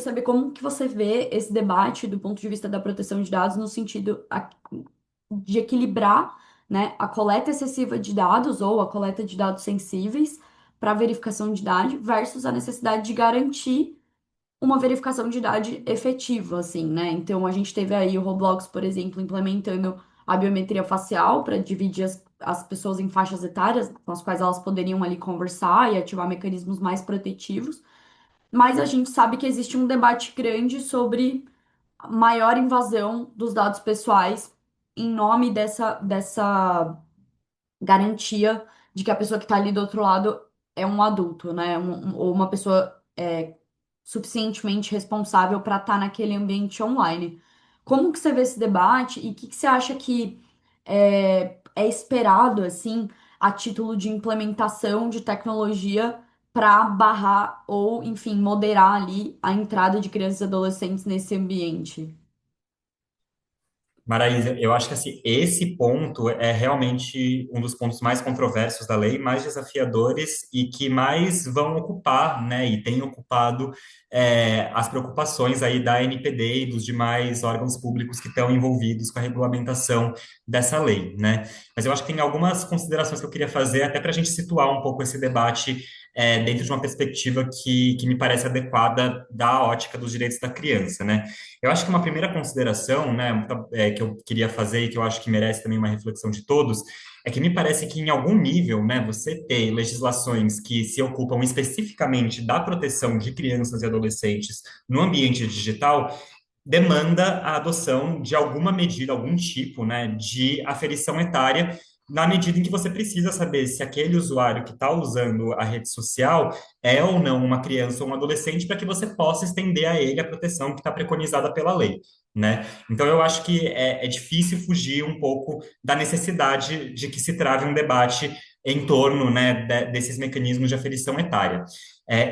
saber como que você vê esse debate do ponto de vista da proteção de dados no sentido de equilibrar, né, a coleta excessiva de dados ou a coleta de dados sensíveis para verificação de idade versus a necessidade de garantir uma verificação de idade efetiva, assim, né? Então a gente teve aí o Roblox, por exemplo, implementando a biometria facial para dividir as pessoas em faixas etárias com as quais elas poderiam ali conversar e ativar mecanismos mais protetivos. Mas a gente sabe que existe um debate grande sobre a maior invasão dos dados pessoais em nome dessa garantia de que a pessoa que está ali do outro lado é um adulto, né? Ou uma pessoa suficientemente responsável para estar naquele ambiente online. Como que você vê esse debate e o que você acha que é esperado, assim, a título de implementação de tecnologia para barrar ou, enfim, moderar ali a entrada de crianças e adolescentes nesse ambiente? Maraísa, eu acho que assim, esse ponto é realmente um dos pontos mais controversos da lei, mais desafiadores e que mais vão ocupar, né, e tem ocupado as preocupações aí da NPD e dos demais órgãos públicos que estão envolvidos com a regulamentação dessa lei, né? Mas eu acho que tem algumas considerações que eu queria fazer até para a gente situar um pouco esse debate dentro de uma perspectiva que me parece adequada da ótica dos direitos da criança, né? Eu acho que uma primeira consideração, né, que eu queria fazer e que eu acho que merece também uma reflexão de todos, é que me parece que em algum nível, né, você ter legislações que se ocupam especificamente da proteção de crianças e adolescentes no ambiente digital demanda a adoção de alguma medida, algum tipo, né, de aferição etária, na medida em que você precisa saber se aquele usuário que está usando a rede social é ou não uma criança ou um adolescente, para que você possa estender a ele a proteção que está preconizada pela lei, né? Então, eu acho que é difícil fugir um pouco da necessidade de que se trave um debate em torno, né, desses mecanismos de aferição etária.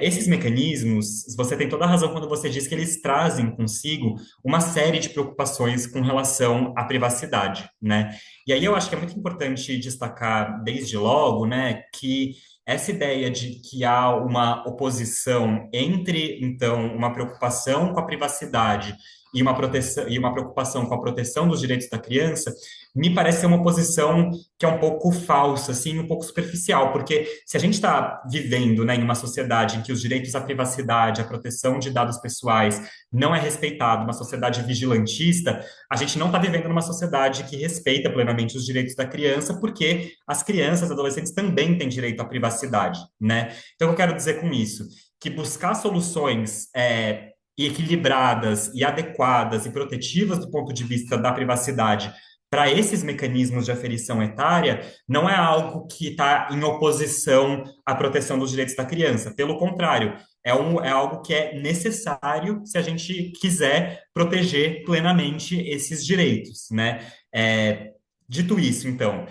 Esses mecanismos, você tem toda a razão quando você diz que eles trazem consigo uma série de preocupações com relação à privacidade, né? E aí eu acho que é muito importante destacar desde logo, né, que essa ideia de que há uma oposição entre, então, uma preocupação com a privacidade e uma preocupação com a proteção dos direitos da criança, me parece ser uma posição que é um pouco falsa, assim, um pouco superficial, porque se a gente está vivendo, né, em uma sociedade em que os direitos à privacidade, à proteção de dados pessoais não é respeitado, uma sociedade vigilantista, a gente não está vivendo numa sociedade que respeita plenamente os direitos da criança, porque as crianças e adolescentes também têm direito à privacidade, né? Então, eu quero dizer com isso que buscar soluções e equilibradas e adequadas e protetivas do ponto de vista da privacidade para esses mecanismos de aferição etária não é algo que está em oposição à proteção dos direitos da criança. Pelo contrário, é algo que é necessário se a gente quiser proteger plenamente esses direitos, né? Dito isso, então,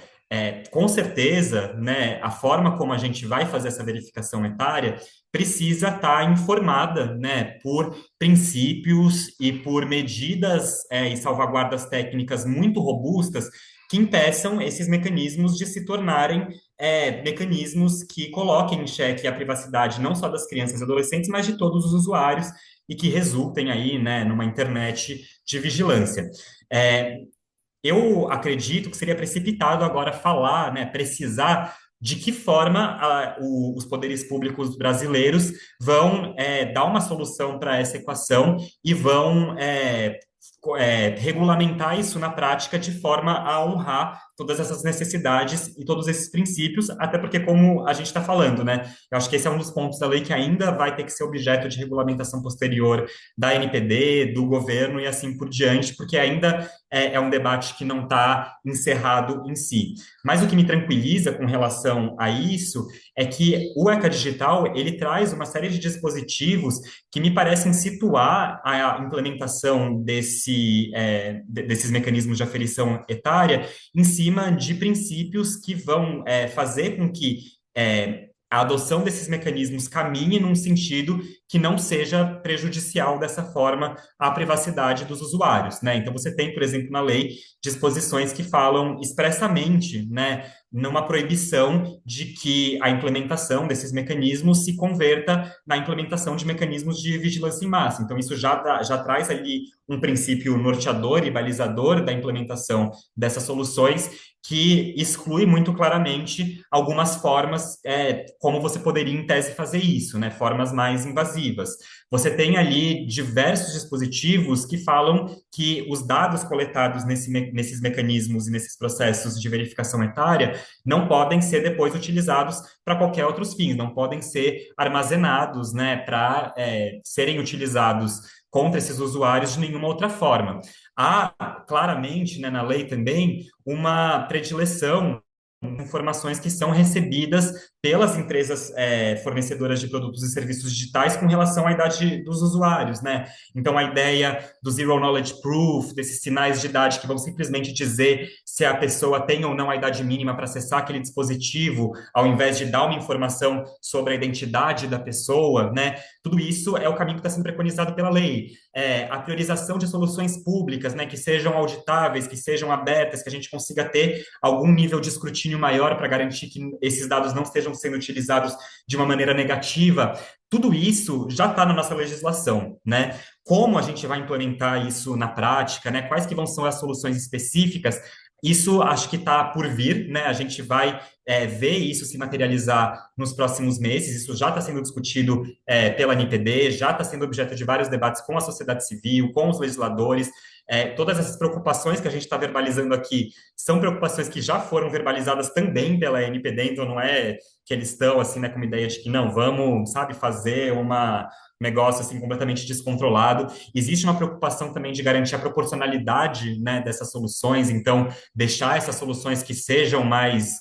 com certeza, né, a forma como a gente vai fazer essa verificação etária precisa estar informada, né, por princípios e por medidas, e salvaguardas técnicas muito robustas que impeçam esses mecanismos de se tornarem mecanismos que coloquem em xeque a privacidade não só das crianças e adolescentes, mas de todos os usuários e que resultem aí, né, numa internet de vigilância. É, eu acredito que seria precipitado agora falar, né, precisar de que forma os poderes públicos brasileiros vão dar uma solução para essa equação e vão regulamentar isso na prática de forma a honrar todas essas necessidades e todos esses princípios, até porque, como a gente está falando, né, eu acho que esse é um dos pontos da lei que ainda vai ter que ser objeto de regulamentação posterior da NPD, do governo e assim por diante, porque ainda é um debate que não está encerrado em si. Mas o que me tranquiliza com relação a isso é que o ECA Digital, ele traz uma série de dispositivos que me parecem situar a implementação desses mecanismos de aferição etária em cima de princípios que vão fazer com que a adoção desses mecanismos caminhe num sentido que não seja prejudicial dessa forma à privacidade dos usuários, né? Então você tem, por exemplo, na lei disposições que falam expressamente, né, numa proibição de que a implementação desses mecanismos se converta na implementação de mecanismos de vigilância em massa. Então isso já traz ali um princípio norteador e balizador da implementação dessas soluções que exclui muito claramente algumas formas como você poderia, em tese, fazer isso, né? Formas mais invasivas. Você tem ali diversos dispositivos que falam que os dados coletados nesses mecanismos e nesses processos de verificação etária não podem ser depois utilizados para qualquer outros fins, não podem ser armazenados, né, para serem utilizados contra esses usuários de nenhuma outra forma. Há claramente, né, na lei também, uma predileção informações que são recebidas pelas empresas fornecedoras de produtos e serviços digitais com relação à idade dos usuários, né? Então, a ideia do Zero Knowledge Proof, desses sinais de idade que vão simplesmente dizer se a pessoa tem ou não a idade mínima para acessar aquele dispositivo, ao invés de dar uma informação sobre a identidade da pessoa, né? Tudo isso é o caminho que está sendo preconizado pela lei. A priorização de soluções públicas, né, que sejam auditáveis, que sejam abertas, que a gente consiga ter algum nível de escrutínio maior para garantir que esses dados não estejam sendo utilizados de uma maneira negativa. Tudo isso já está na nossa legislação, né? Como a gente vai implementar isso na prática, né? Quais que vão ser as soluções específicas? Isso acho que está por vir, né? A gente vai ver isso se materializar nos próximos meses. Isso já está sendo discutido pela NPD, já está sendo objeto de vários debates com a sociedade civil, com os legisladores. Todas essas preocupações que a gente está verbalizando aqui são preocupações que já foram verbalizadas também pela NPD, então não é que eles estão assim, né, com uma ideia de que não, vamos, sabe, fazer uma negócio assim completamente descontrolado. Existe uma preocupação também de garantir a proporcionalidade, né, dessas soluções, então deixar essas soluções que sejam mais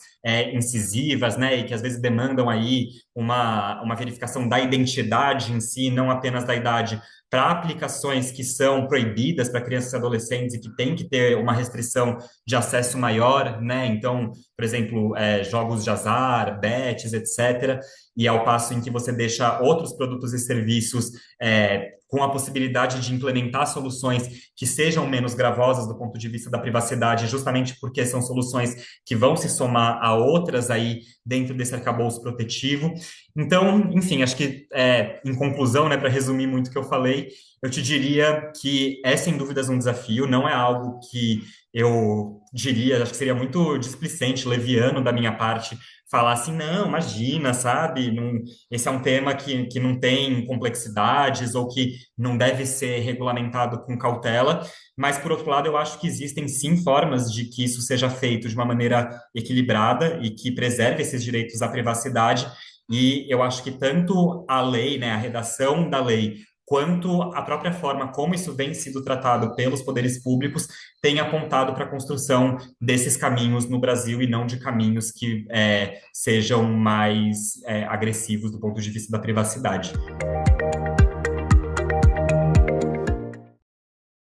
incisivas, né, e que às vezes demandam aí uma verificação da identidade em si, não apenas da idade, para aplicações que são proibidas para crianças e adolescentes e que tem que ter uma restrição de acesso maior, né? Então, por exemplo, jogos de azar, bets, etc. E ao passo em que você deixa outros produtos e serviços com a possibilidade de implementar soluções que sejam menos gravosas do ponto de vista da privacidade, justamente porque são soluções que vão se somar a outras aí dentro desse arcabouço protetivo. Então, enfim, acho que, em conclusão, né, para resumir muito o que eu falei, eu te diria que é, sem dúvidas, um desafio, não é algo que eu diria, acho que seria muito displicente, leviano da minha parte, falar assim, não, imagina, sabe, não, esse é um tema que não tem complexidades ou que não deve ser regulamentado com cautela, mas, por outro lado, eu acho que existem, sim, formas de que isso seja feito de uma maneira equilibrada e que preserve esses direitos à privacidade, e eu acho que tanto a lei, né, a redação da lei, quanto a própria forma como isso vem sido tratado pelos poderes públicos, tem apontado para a construção desses caminhos no Brasil e não de caminhos que sejam mais agressivos do ponto de vista da privacidade.